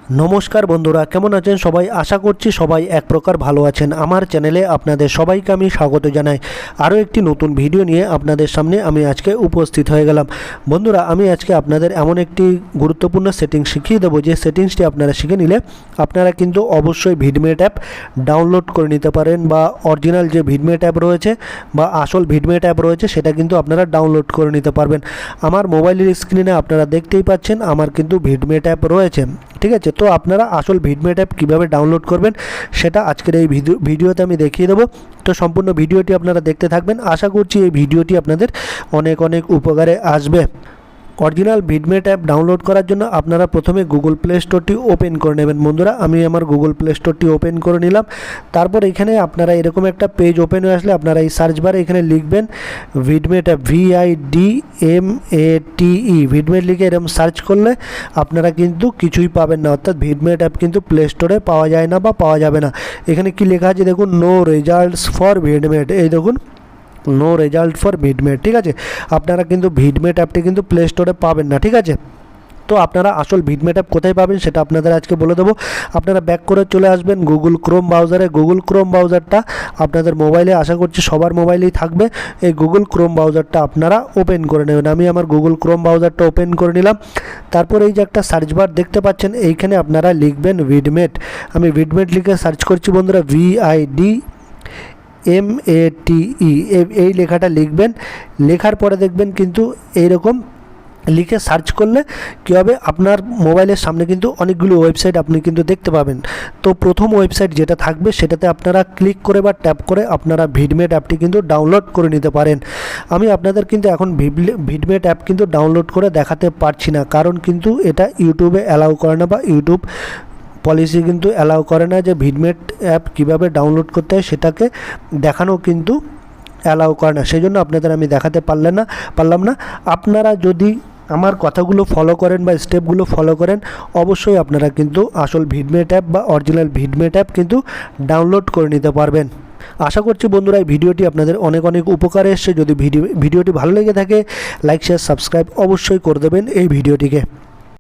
নমস্কার বন্ধুরা, কেমন আছেন সবাই? আশা করছি সবাই এক প্রকার ভালো আছেন। আমার চ্যানেলে আপনাদের সবাইকে আমি স্বাগত জানাই। আরও একটি নতুন ভিডিও নিয়ে আপনাদের সামনে আমি আজকে উপস্থিত হয়ে গেলাম। বন্ধুরা, আমি আজকে আপনাদের এমন একটি গুরুত্বপূর্ণ সেটিংস শিখিয়ে দেবো, যে সেটিংসটি আপনারা শিখে নিলে আপনারা কিন্তু অবশ্যই ভিডমেট অ্যাপ ডাউনলোড করে নিতে পারেন, বা অরিজিনাল যে ভিডমেট অ্যাপ রয়েছে বা আসল ভিডমেট অ্যাপ রয়েছে সেটা কিন্তু আপনারা ডাউনলোড করে নিতে পারবেন। আমার মোবাইলের স্ক্রিনে আপনারা দেখতেই পাচ্ছেন আমার কিন্তু ভিডমেট অ্যাপ রয়েছে, ঠিক আছে। তো আপনারা আসল ভিডমেট অ্যাপ কীভাবে ডাউনলোড করবেন সেটা আজকের এই ভিডিওতে আমি দেখিয়ে দেবো। তো সম্পূর্ণ ভিডিওটি আপনারা দেখতে থাকবেন। আশা করছি এই ভিডিওটি আপনাদের অনেক অনেক উপকারে আসবে। অরিজিনাল ভিডমেট অ্যাপ ডাউনলোড করার জন্য আপনারা প্রথমে গুগল প্লে স্টোরটি ওপেন করে নেবেন। বন্ধুরা, আমি আমার গুগল প্লে স্টোরটি ওপেন করে নিলাম। তারপর এখানে আপনারা এরকম একটা পেজ ওপেন হয়ে আসলে আপনারা এই সার্চ বারে এখানে লিখবেন ভিডমেট অ্যাপ, VIDMATE, ভিডমেট লিখে এরকম সার্চ করলে আপনারা কিন্তু কিছুই পাবেন না, অর্থাৎ ভিডমেট অ্যাপ কিন্তু প্লে স্টোরে পাওয়া যায় না বা পাওয়া যাবে না। এখানে কি লেখা আছে দেখুন, নো রেজাল্টস ফর ভিডমেট, এই দেখুন নো রেজাল্ট ফর ভিডমেট, ঠিক আছে। আপনারা কিন্তু ভিডমেট অ্যাপটি কিন্তু প্লে স্টোরে পাবেন না, ঠিক আছে। তো আপনারা আসল ভিডমেট অ্যাপ কোথায় পাবেন সেটা আপনাদের আজকে বলে দেবো। আপনারা ব্যাক করে চলে আসবেন গুগল ক্রোম ব্রাউজারে। গুগল ক্রোম ব্রাউজারটা আপনাদের মোবাইলে, আশা করছি সবার মোবাইলেই থাকবে। এই গুগল ক্রোম ব্রাউজারটা আপনারা ওপেন করে নেবেন। আমি আমার গুগল ক্রোম ব্রাউজারটা ওপেন করে নিলাম। তারপর এই যে একটা সার্চ বার দেখতে পাচ্ছেন, এইখানে আপনারা লিখবেন ভিডমেট। আমি ভিডমেট লিখে সার্চ করছি বন্ধুরা, VIDMATE, এই লেখাটা লিখবেন। লেখার পরে দেখবেন কিন্তু এইরকম লিখে সার্চ করলে কী হবে, আপনার মোবাইলের সামনে কিন্তু অনেকগুলো ওয়েবসাইট আপনি কিন্তু দেখতে পাবেন। তো প্রথম ওয়েবসাইট যেটা থাকবে সেটাতে আপনারা ক্লিক করে বা ট্যাপ করে আপনারা ভিডমেট অ্যাপটি কিন্তু ডাউনলোড করে নিতে পারেন। আমি আপনাদের কিন্তু এখন ভিডমেট অ্যাপ কিন্তু ডাউনলোড করে দেখাতে পারছি না, কারণ কিন্তু এটা ইউটিউবে অ্যালাউ করে না, বা ইউটিউব পলিসি কিন্তু অ্যালাউ করে না যে ভিডমেট অ্যাপ কীভাবে ডাউনলোড করতে হয় সেটাকে দেখানো কিন্তু অ্যালাউ করে না। সেই জন্য আপনাদের আমি দেখাতে পারলাম না। আপনারা যদি আমার কথাগুলো ফলো করেন বা স্টেপগুলো ফলো করেন, অবশ্যই আপনারা কিন্তু আসল ভিডমেট অ্যাপ বা অরিজিনাল ভিডমেট অ্যাপ কিন্তু ডাউনলোড করে নিতে পারবেন। আশা করছি বন্ধুরা এই ভিডিওটি আপনাদের অনেক অনেক উপকারে এসছে। যদি ভিডিওটি ভালো লেগে থাকে, লাইক শেয়ার সাবস্ক্রাইব অবশ্যই করে দেবেন এই ভিডিওটিকে।